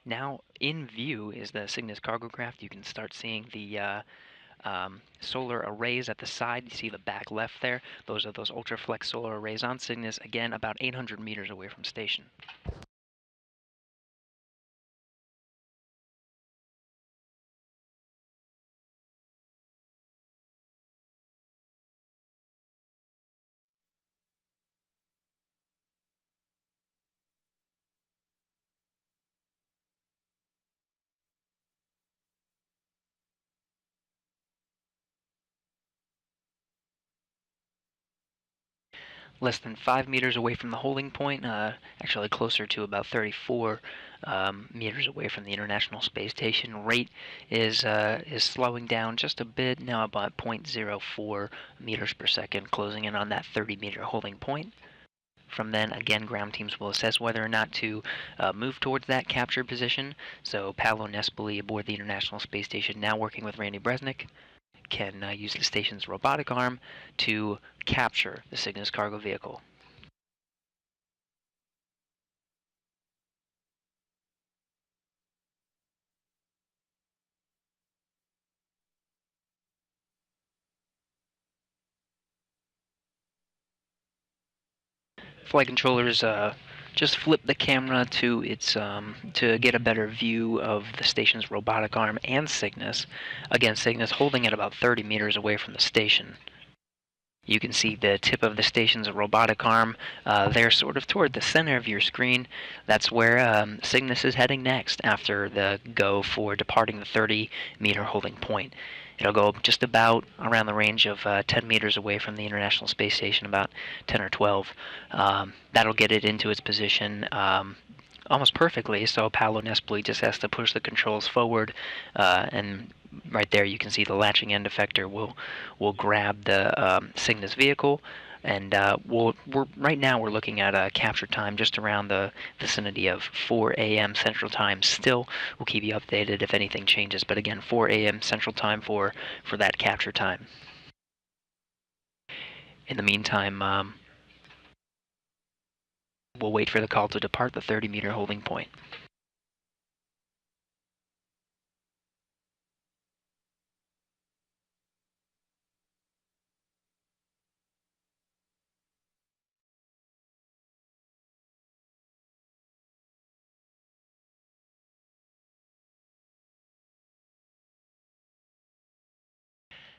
Now in view is the Cygnus cargo craft. You can start seeing the solar arrays at the side. You see the back left there. Those are those ultraflex solar arrays on Cygnus, again about 800 meters away from station. Less than 5 meters away from the holding point, actually closer to about 34 meters away from the International Space Station. Rate is slowing down just a bit, now about 0.04 meters per second, closing in on that 30-meter holding point. From then, again, ground teams will assess whether or not to move towards that captured position. So Paolo Nespoli aboard the International Space Station, now working with Randy Bresnik, can use the station's robotic arm to capture the Cygnus cargo vehicle. Flight controllers just flip the camera to its to get a better view of the station's robotic arm and Cygnus. Again, Cygnus holding at about 30 meters away from the station. You can see the tip of the station's robotic arm there, sort of toward the center of your screen. That's where Cygnus is heading next after the go for departing the 30-meter holding point. It'll go just about around the range of 10 meters away from the International Space Station, about 10 or 12. That'll get it into its position almost perfectly, so Paolo Nespoli just has to push the controls forward, and right there you can see the latching end effector will grab the Cygnus vehicle, and right now we're looking at a capture time just around the vicinity of 4 a.m. Central Time. Still, we'll keep you updated if anything changes, but again, 4 a.m. Central Time for that capture time. In the meantime, we'll wait for the call to depart the 30-meter holding point.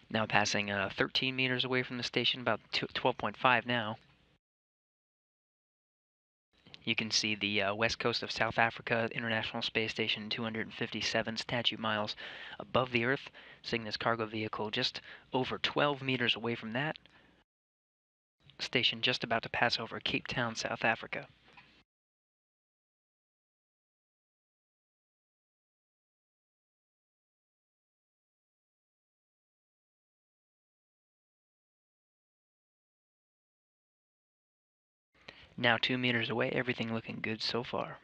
Now passing 13 meters away from the station, about 12.5 now. You can see the west coast of South Africa, International Space Station, 257 statute miles above the Earth. Cygnus cargo vehicle just over 12 meters away from that. Station just about to pass over Cape Town, South Africa. Now 2 meters away, everything looking good so far.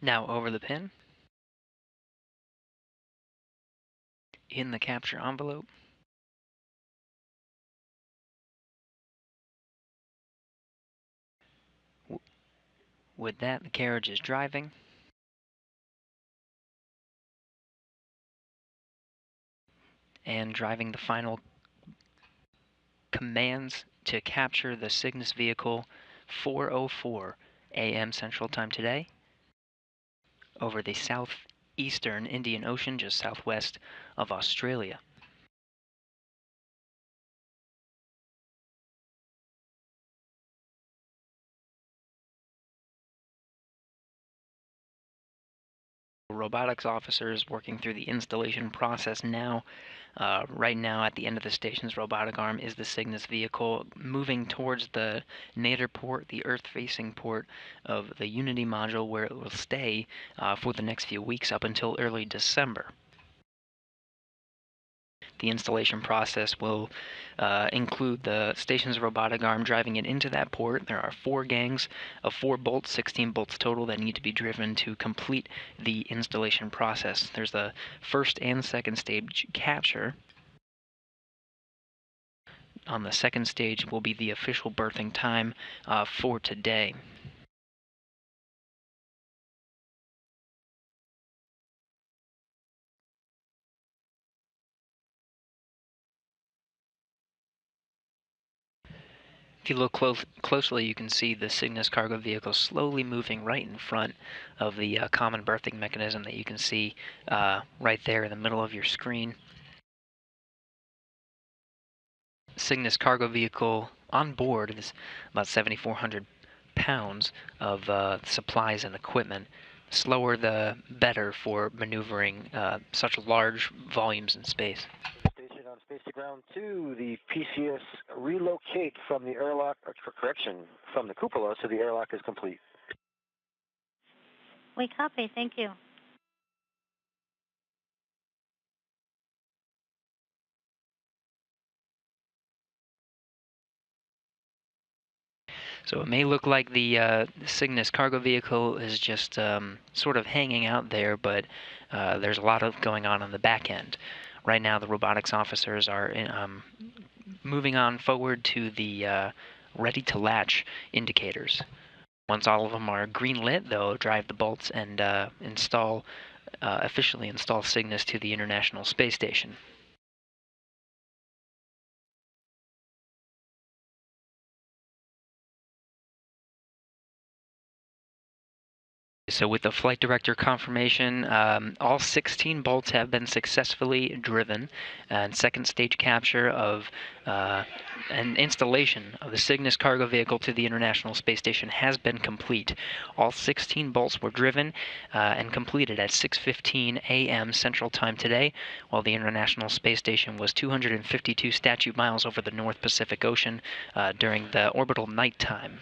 Now over the pin. In the capture envelope. With that, the carriage is driving. And driving the final commands to capture the Cygnus vehicle, 4:04 a.m. Central Time today, over the southeastern Indian Ocean, just southwest of Australia. robotics officers working through the installation process now. Right now, at the end of the station's robotic arm is the Cygnus vehicle moving towards the nadir port, the Earth-facing port of the Unity module, where it will stay for the next few weeks up until early December. The installation process will include the station's robotic arm driving it into that port. There are 4 gangs of 4 bolts, 16 bolts total, that need to be driven to complete the installation process. There's the first and second stage capture. On the second stage will be the official berthing time for today. If you look closely, you can see the Cygnus cargo vehicle slowly moving right in front of the common berthing mechanism that you can see right there in the middle of your screen. Cygnus cargo vehicle on board is about 7,400 pounds of supplies and equipment. Slower the better for maneuvering such large volumes in space. Station on space to ground 2, the PCS relocate from the airlock, from the cupola, so the airlock is complete. We copy, thank you. So it may look like the Cygnus cargo vehicle is just sort of hanging out there, but there's a lot of going on the back end. Right now, the robotics officers are moving on forward to the ready-to-latch indicators. Once all of them are green lit, they'll drive the bolts and officially install Cygnus to the International Space Station. So with the flight director confirmation, all 16 bolts have been successfully driven, and second stage capture of an installation of the Cygnus cargo vehicle to the International Space Station has been complete. All 16 bolts were driven and completed at 6:15 a.m. Central Time today, while the International Space Station was 252 statute miles over the North Pacific Ocean during the orbital nighttime.